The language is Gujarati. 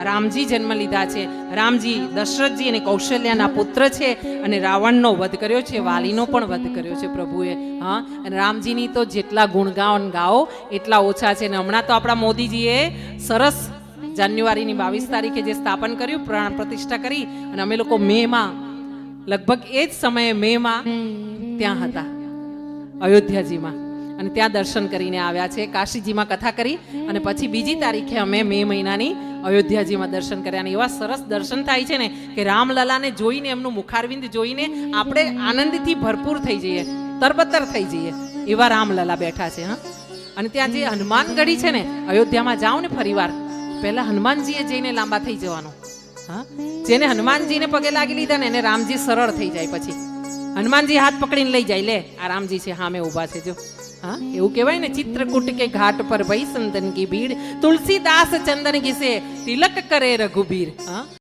રામજી જન્મ લીધા છે. રામજી દશરથજી અને કૌશલ્યાના પુત્ર છે અને રાવણનો વધ કર્યો છે, વાલીનો પણ વધ કર્યો છે પ્રભુએ. હા, અને રામજીની તો જેટલા ગુણગાન ગાઓ એટલા ઓછા છે. અને હમણાં તો આપણા મોદીજીએ સરસ જાન્યુઆરીની 22 તારીખે જે સ્થાપન કર્યું, પ્રાણ પ્રતિષ્ઠા કરી, અને અમે લોકો મેમાં લગભગ એ જ સમયે મેમાં ત્યાં હતા અયોધ્યાજીમાં, અને ત્યાં દર્શન કરીને આવ્યા છે. કાશીજીમાં કથા કરી અને પછી બીજી તારીખે અમે મે મહિનાની અયોધ્યાજીમાં દર્શન કર્યા. અને એવા સરસ દર્શન થાય છે ને કે રામલલાને જોઈને, એમનું મુખારવિંદ જોઈને આપણે આનંદથી ભરપૂર થઈ જઈએ, તરબતર થઈ જઈએ એવા રામલલા બેઠા છે. હા, અને ત્યાં જે હનુમાનગઢી છે ને, અયોધ્યામાં જાઓ ને ફરીવાર, પહેલા હનુમાનજીએ જઈને લાંબા થઈ જવાનું. હા, જેને હનુમાનજીને પગે લાગી લીધા ને એને રામજી સરળ થઈ જાય. પછી હનુમાનજી હાથ પકડીને લઈ જાય, લે આ રામજી છે, સામે ઊભા છે જો. હા, એવું કહેવાય ને, ચિત્રકૂટ કે ઘાટ પર ભઈ સંતન કી ભીડ, તુલસીદાસ ચંદન ઘિસે તિલક કરે રઘુબીર. હા.